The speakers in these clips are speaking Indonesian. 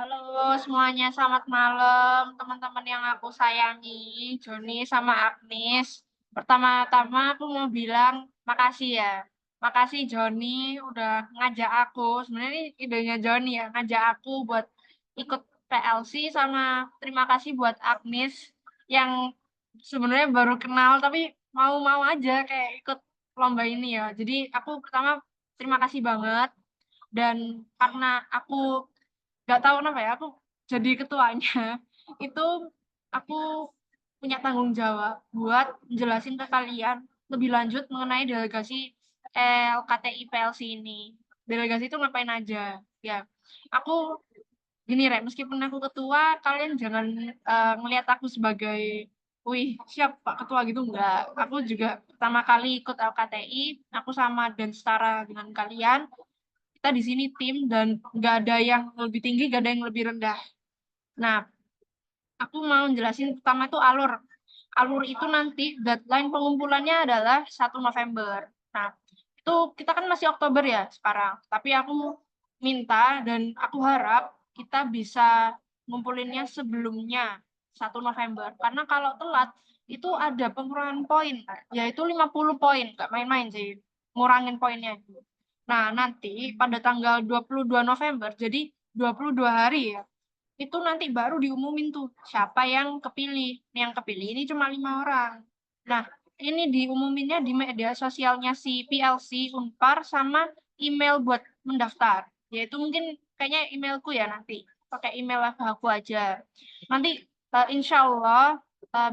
Halo semuanya, selamat malam teman-teman yang aku sayangi, Joni sama Agnes. Pertama-tama aku mau bilang makasih ya. Makasih Joni udah ngajak aku. Sebenarnya ini idenya Joni ya, ngajak aku buat ikut PLC sama terima kasih buat Agnes yang sebenarnya baru kenal tapi mau-mau aja kayak ikut lomba ini ya. Jadi aku pertama terima kasih banget dan karena aku nggak tahu kenapa ya aku jadi ketuanya itu aku punya tanggung jawab buat jelasin ke kalian lebih lanjut mengenai delegasi LKTI PLC ini. Delegasi itu ngapain aja? Ya, aku gini Rek, meskipun aku ketua, kalian jangan ngelihat aku sebagai, wih siap Pak Ketua gitu, enggak. Aku juga pertama kali ikut LKTI, aku sama dan setara dengan kalian, kita di sini tim dan nggak ada yang lebih tinggi, nggak ada yang lebih rendah. Nah, aku mau jelasin pertama itu alur. Alur itu nanti deadline pengumpulannya adalah 1 November. Nah, itu kita kan masih Oktober ya sekarang. Tapi aku minta dan aku harap kita bisa ngumpulinnya sebelumnya 1 November. Karena kalau telat itu ada pengurangan poin, yaitu 50 poin. Nggak main-main sih, ngurangin poinnya. Nah, nanti pada tanggal 22 November, jadi 22 hari ya, itu nanti baru diumumin tuh siapa yang kepilih. Yang kepilih ini cuma 5 orang. Nah, ini diumuminnya di media sosialnya si PLC, Unpar, sama email buat mendaftar. Yaitu mungkin kayaknya emailku ya nanti. Pakai email aku aja. Nanti insya Allah,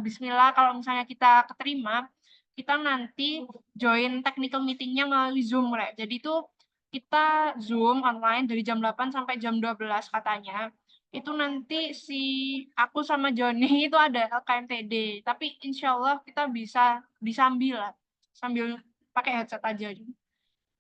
Bismillah kalau misalnya kita keterima, kita nanti join technical meetingnya melalui Zoom, Rek. Jadi itu kita Zoom online dari jam 8 sampai jam 12 katanya itu nanti si aku sama Joni itu ada LKMTD, tapi insya Allah kita bisa disambil lah, sambil pakai headset aja.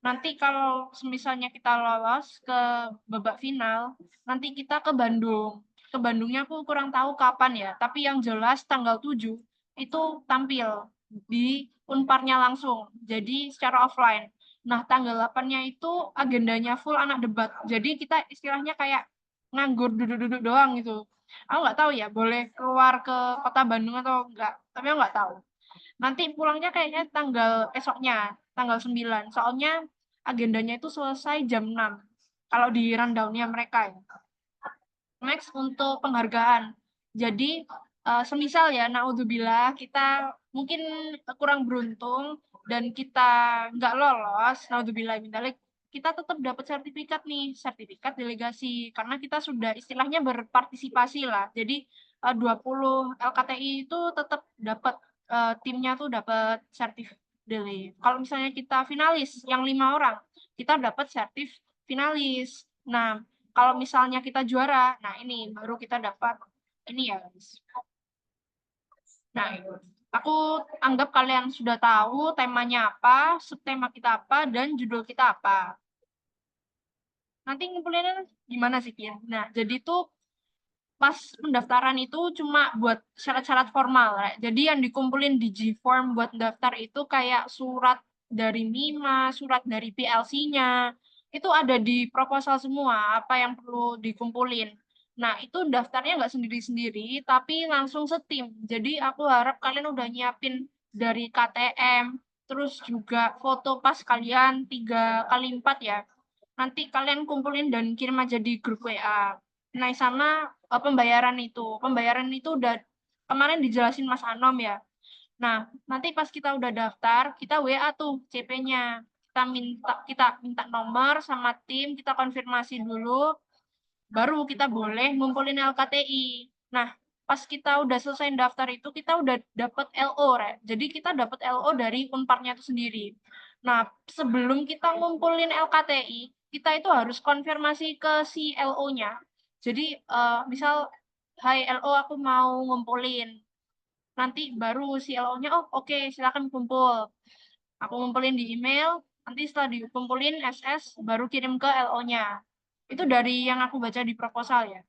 Nanti kalau misalnya kita lolos ke babak final, nanti kita ke Bandung. Ke Bandungnya aku kurang tahu kapan ya, tapi yang jelas tanggal 7 itu tampil di Unparnya langsung, jadi secara offline. Nah, tanggal 8-nya itu agendanya full anak debat. Jadi kita istilahnya kayak nganggur duduk-duduk doang gitu. Aku nggak tahu ya, boleh keluar ke kota Bandung atau enggak, tapi aku nggak tahu. Nanti pulangnya kayaknya tanggal esoknya, tanggal 9. Soalnya agendanya itu selesai jam 6. Kalau di rundown-nya mereka ya. Next untuk penghargaan. Jadi semisal ya naudzubillah kita mungkin kurang beruntung dan kita nggak lolos, naudzubillah min dzalik, kita tetap dapat sertifikat nih, sertifikat delegasi karena kita sudah istilahnya berpartisipasi lah. Jadi 20 LKTI itu tetap dapat timnya tuh dapat sertif dele. Kalau misalnya kita finalis yang 5 orang, kita dapat sertif finalis. Nah, kalau misalnya kita juara, nah ini baru kita dapat ini ya guys. Nah, aku anggap kalian sudah tahu temanya apa, subtema kita apa, dan judul kita apa. Nanti ngumpulinnya gimana sih, Kian? Nah, jadi tuh pas pendaftaran itu cuma buat syarat-syarat formal. Ya. Jadi yang dikumpulin di G-Form buat daftar itu kayak surat dari MIMA, surat dari PLC-nya, itu ada di proposal semua, apa yang perlu dikumpulin. Nah, itu daftarnya nggak sendiri-sendiri, tapi langsung setim. Jadi aku harap kalian udah nyiapin dari KTM, terus juga foto pas kalian 3 kali 4 ya. Nanti kalian kumpulin dan kirim aja di grup WA. Nah, sama pembayaran itu. Pembayaran itu udah kemarin dijelasin Mas Anom ya. Nah, nanti pas kita udah daftar, kita WA tuh CP-nya. Kita minta nomor sama tim, kita konfirmasi dulu, baru kita boleh ngumpulin LKTI. Nah, pas kita udah selesai daftar itu, kita udah dapet LO, Re. Jadi kita dapet LO dari Unparnya itu sendiri. Nah, sebelum kita ngumpulin LKTI, kita itu harus konfirmasi ke si LO-nya. Jadi, misal, hai LO, aku mau ngumpulin. Nanti baru si LO-nya, oh oke, silakan kumpul. Aku ngumpulin di email, nanti setelah dikumpulin SS, baru kirim ke LO-nya. Itu dari yang aku baca di proposal ya.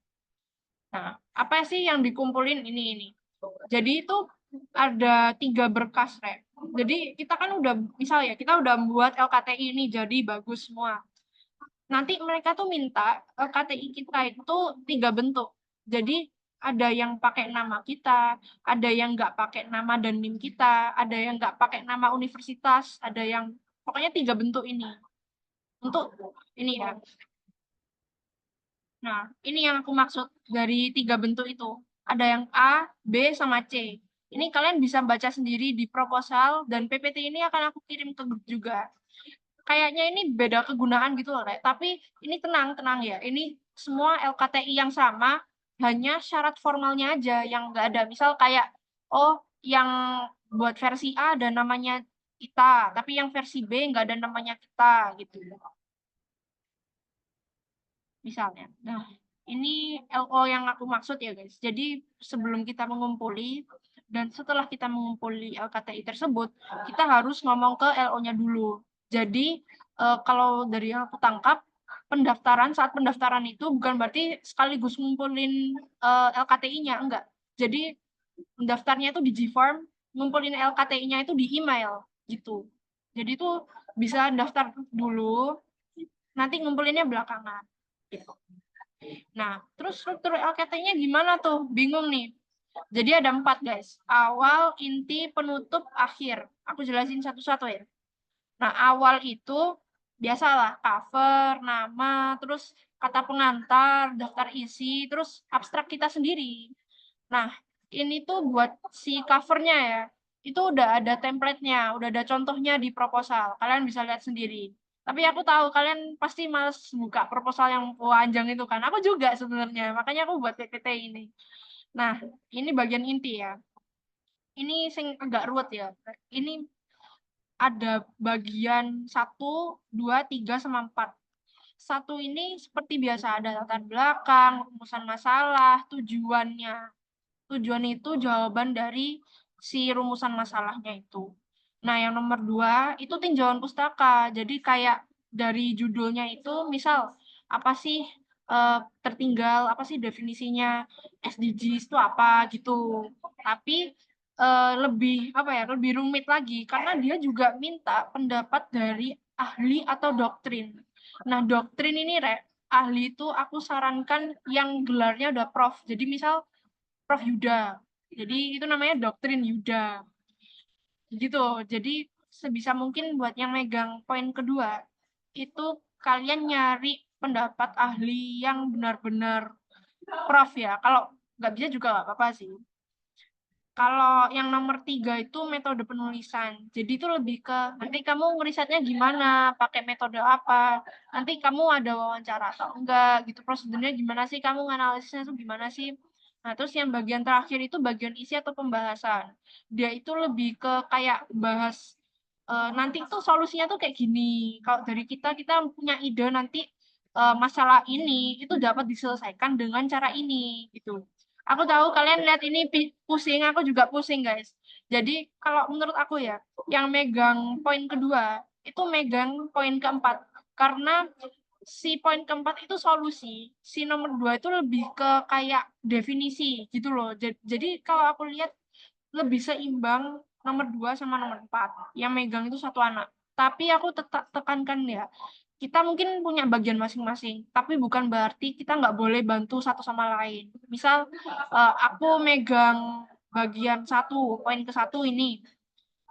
Nah, apa sih yang dikumpulin ini? Jadi itu ada 3 berkas, Rek. Jadi kita kan udah, misal ya, kita udah membuat LKTI ini jadi bagus semua. nanti mereka tuh minta KTI kita itu 3 bentuk. Jadi ada yang pakai nama kita, ada yang nggak pakai nama dan NIM kita, ada yang nggak pakai nama universitas, ada yang pokoknya 3 bentuk ini. Untuk ini ya. Nah, ini yang aku maksud dari 3 bentuk itu. Ada yang A, B, sama C. Ini kalian bisa baca sendiri di proposal dan PPT ini akan aku kirim ke grup juga. Kayaknya ini beda kegunaan gitu loh, Rek. Tapi ini tenang ya. Ini semua LKTI yang sama, hanya syarat formalnya aja yang nggak ada. Misal kayak, oh yang buat versi A ada namanya kita, tapi yang versi B nggak ada namanya kita gitu. Misalnya. Nah, ini LO yang aku maksud ya guys. Jadi sebelum kita mengumpuli dan setelah kita mengumpuli LKTI tersebut, kita harus ngomong ke LO-nya dulu. Jadi kalau dari yang aku tangkap, saat pendaftaran itu bukan berarti sekaligus ngumpulin LKTI-nya, enggak. Jadi pendaftarnya itu di Gform, ngumpulin LKTI-nya itu di email gitu. Jadi itu bisa daftar dulu, nanti ngumpulinnya belakangan. Gitu. Nah, terus struktur LKT-nya gimana tuh? Bingung nih. Jadi ada 4 guys. Awal, inti, penutup, akhir. Aku jelasin satu-satu ya. Nah, awal itu biasalah cover, nama, terus kata pengantar, daftar isi, terus abstrak kita sendiri. Nah, ini tuh buat si covernya ya. Itu udah ada template-nya, udah ada contohnya di proposal. Kalian bisa lihat sendiri. Tapi aku tahu kalian pasti males buka proposal yang panjang itu kan. Aku juga sebenarnya, makanya aku buat PPT ini. Nah, ini bagian inti ya. Ini sing agak ruwet ya. Ini ada bagian 1, 2, 3, sama 4. Satu ini seperti biasa ada latar belakang, rumusan masalah, tujuannya. Tujuan itu jawaban dari si rumusan masalahnya itu. Nah, yang nomor 2 itu tinjauan pustaka. Jadi kayak dari judulnya itu, misal apa sih tertinggal, apa sih definisinya SDGs itu apa gitu. Tapi lebih apa ya, lebih rumit lagi karena dia juga minta pendapat dari ahli atau doktrin. Nah, doktrin ini ahli itu aku sarankan yang gelarnya udah prof. Jadi misal Prof Yuda. Jadi itu namanya doktrin Yuda. Gitu. Jadi sebisa mungkin buat yang megang poin kedua, itu kalian nyari pendapat ahli yang benar-benar prof ya. Kalau nggak bisa juga nggak apa-apa sih. Kalau yang nomor 3 itu metode penulisan. Jadi itu lebih ke nanti kamu ngerisetnya gimana, pakai metode apa, nanti kamu ada wawancara atau enggak, gitu. Prosedurnya gimana sih, kamu analisisnya tuh gimana sih. Nah, terus yang bagian terakhir itu bagian isi atau pembahasan. Dia itu lebih ke kayak bahas nanti tuh solusinya tuh kayak gini. Kalau dari kita punya ide nanti masalah ini itu dapat diselesaikan dengan cara ini gitu. Aku tahu kalian lihat ini pusing, aku juga pusing, guys. Jadi, kalau menurut aku ya, yang megang poin kedua, itu megang poin keempat. Karena si poin keempat itu solusi, si nomor 2 itu lebih ke kayak definisi gitu loh. Jadi, kalau aku lihat lebih seimbang nomor 2 sama nomor 4. Yang megang itu satu anak. Tapi aku tetap tekankan ya, kita mungkin punya bagian masing-masing, tapi bukan berarti kita nggak boleh bantu satu sama lain. Misal, aku megang bagian satu, poin ke satu ini,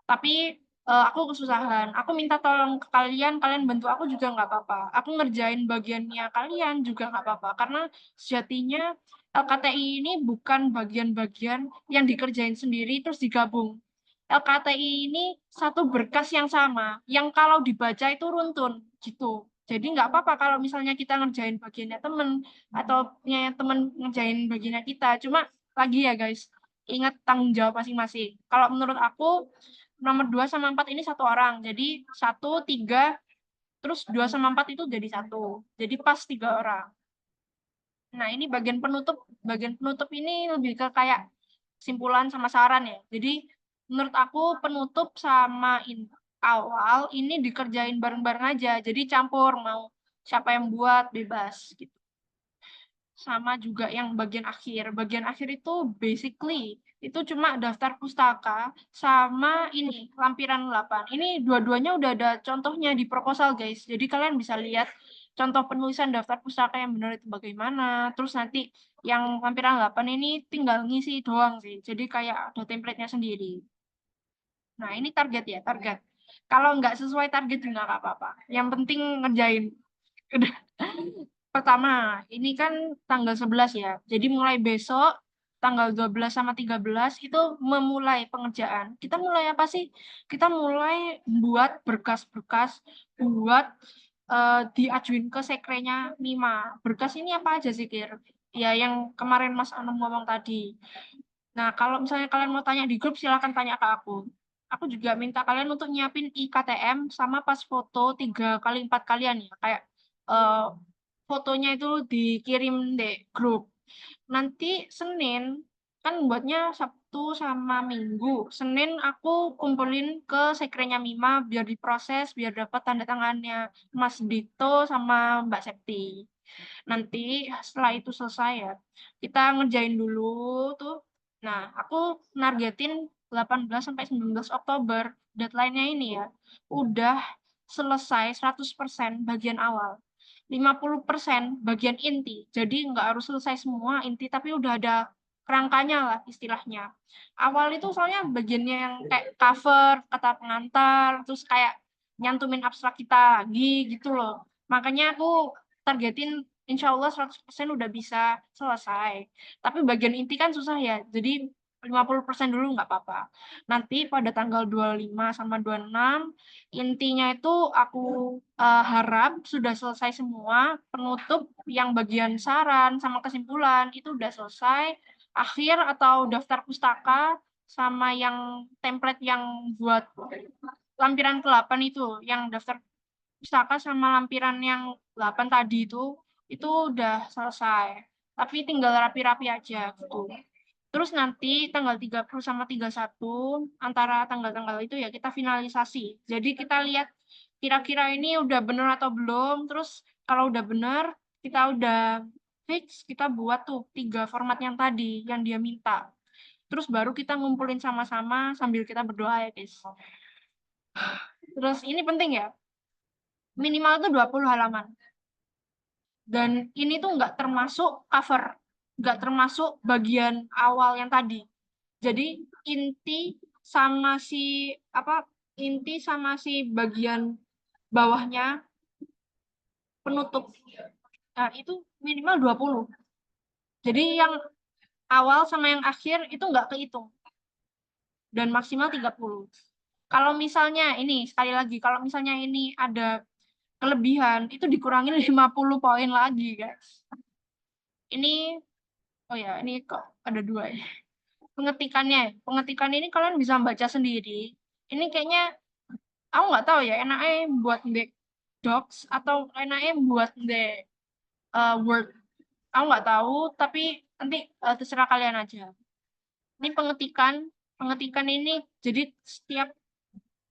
tapi aku kesusahan. Aku minta tolong ke kalian, kalian bantu aku juga nggak apa-apa. Aku ngerjain bagiannya kalian juga nggak apa-apa. Karena sejatinya LKTI ini bukan bagian-bagian yang dikerjain sendiri terus digabung. LKTI ini satu berkas yang sama, yang kalau dibaca itu runtun gitu. Jadi nggak apa-apa kalau misalnya kita ngerjain bagiannya temen atau punya temen ngerjain bagiannya kita. Cuma lagi ya guys, ingat tanggung jawab masing-masing. Kalau menurut aku nomor 2 sama 4 ini satu orang. Jadi 1, 3, terus 2 sama 4 itu jadi satu. Jadi pas 3 orang. Nah, ini bagian penutup. Bagian penutup ini lebih ke kayak kesimpulan sama saran ya. Jadi menurut aku penutup sama awal ini dikerjain bareng-bareng aja. Jadi campur mau siapa yang buat bebas gitu. Sama juga yang bagian akhir. Bagian akhir itu basically itu cuma daftar pustaka sama ini lampiran 8. Ini dua-duanya udah ada contohnya di proposal guys. Jadi kalian bisa lihat contoh penulisan daftar pustaka yang benar itu bagaimana, terus nanti yang lampiran 8 ini tinggal ngisi doang sih, jadi kayak ada template-nya sendiri. Nah, ini target ya, target. Kalau nggak sesuai target juga nggak apa-apa, yang penting ngerjain. Udah. Pertama, ini kan tanggal 11 ya. Jadi mulai besok tanggal 12 sama 13 itu memulai pengerjaan. Kita mulai apa sih? Kita mulai buat berkas-berkas buat diajuin ke sekrenya Mima. Berkas ini apa aja sih, Kir? Ya yang kemarin Mas Anum ngomong tadi. Nah, kalau misalnya kalian mau tanya di grup, silakan tanya ke aku. Aku juga minta kalian untuk nyiapin IKTM sama pas foto 3x4 kalian ya. Kayak eh, fotonya itu dikirim di grup. Nanti Senin, kan buatnya Sabtu sama Minggu. Senin aku kumpulin ke sekrenya Mima biar diproses, biar dapat tanda tangannya Mas Dito sama Mbak Septi. Nanti setelah itu selesai ya, kita ngerjain dulu tuh. Nah, aku nargetin 18 sampai 19 Oktober. Deadline-nya ini ya, udah selesai 100% bagian awal. 50% bagian inti. Jadi nggak harus selesai semua inti, tapi udah ada kerangkanya lah istilahnya. Awal itu soalnya bagiannya yang kayak cover, kata pengantar, terus kayak nyantumin abstrak kita lagi gitu loh. Makanya aku targetin insya Allah 100% udah bisa selesai. Tapi bagian inti kan susah ya, jadi 50% dulu nggak apa-apa. Nanti pada tanggal 25 sama 26, intinya itu aku harap sudah selesai semua, penutup yang bagian saran sama kesimpulan itu udah selesai, akhir atau daftar pustaka sama yang template yang buat lampiran ke-8 itu, yang daftar pustaka sama lampiran yang 8 tadi itu udah selesai. Tapi tinggal rapi-rapi aja gitu. Terus nanti tanggal 30 sama 31 antara tanggal-tanggal itu ya kita finalisasi. Jadi kita lihat kira-kira ini udah bener atau belum. Terus kalau udah bener, kita udah fix, kita buat tuh 3 format yang tadi yang dia minta. Terus baru kita ngumpulin sama-sama sambil kita berdoa ya, guys. Terus ini penting ya, minimal tuh 20 halaman. Dan ini tuh nggak termasuk cover, nggak termasuk bagian awal yang tadi. Jadi inti sama si apa inti sama si bagian bawahnya penutup. Nah, itu minimal 20. Jadi yang awal sama yang akhir itu nggak kehitung dan maksimal 30. Kalau misalnya ini sekali lagi kalau misalnya ini ada kelebihan itu dikurangin 50 poin lagi, guys. Ini oh ya, ini kok ada dua ya. Pengetikan ini kalian bisa baca sendiri. Ini kayaknya aku nggak tahu ya, enaknya buat di Docs atau enaknya buat di Word. Aku nggak tahu, tapi nanti terserah kalian aja. Ini pengetikan ini jadi setiap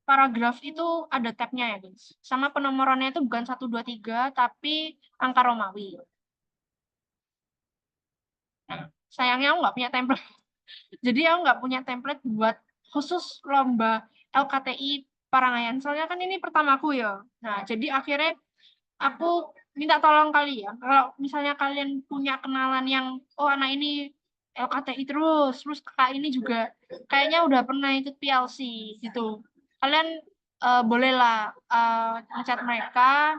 paragraf itu ada tabnya ya guys. Sama penomorannya itu bukan 1, 2, 3, tapi angka Romawi. Nah, sayangnya aku nggak punya template. Jadi aku nggak punya template buat khusus lomba LKTI Parangayan. Soalnya kan ini pertamaku ya. Nah, jadi akhirnya aku minta tolong kalian. Kalau misalnya kalian punya kenalan yang, oh anak ini LKTI terus kakak ini juga kayaknya udah pernah ikut PLC gitu. Kalian bolehlah ngechat mereka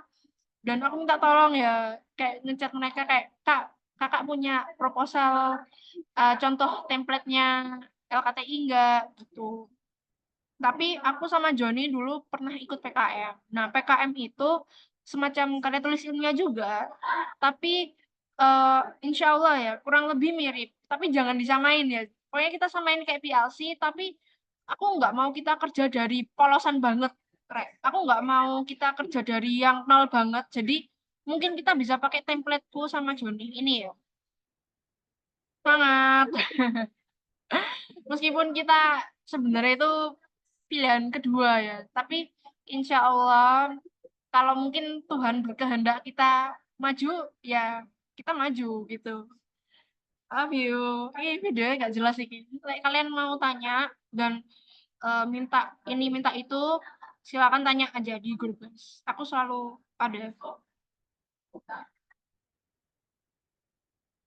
dan aku minta tolong ya kayak ngechat mereka kayak kak kakak punya proposal contoh template-nya LKTI enggak gitu. Tapi aku sama Joni dulu pernah ikut PKM. Nah, PKM itu semacam karya tulis ilmiah juga, tapi insya Allah ya kurang lebih mirip. Tapi jangan disamain ya. Pokoknya kita samain kayak PLC, tapi aku nggak mau kita kerja dari polosan banget, Rek. Aku nggak mau kita kerja dari yang nol banget. Jadi mungkin kita bisa pakai templateku sama Joni ini ya. Semangat. Meskipun kita sebenarnya itu pilihan kedua ya, tapi insya Allah kalau mungkin Tuhan berkehendak kita maju, ya kita maju gitu. Love you. Ini videonya nggak jelas sih. Kalian mau tanya dan minta ini minta itu, silakan tanya aja di grup guys. Aku selalu ada kok.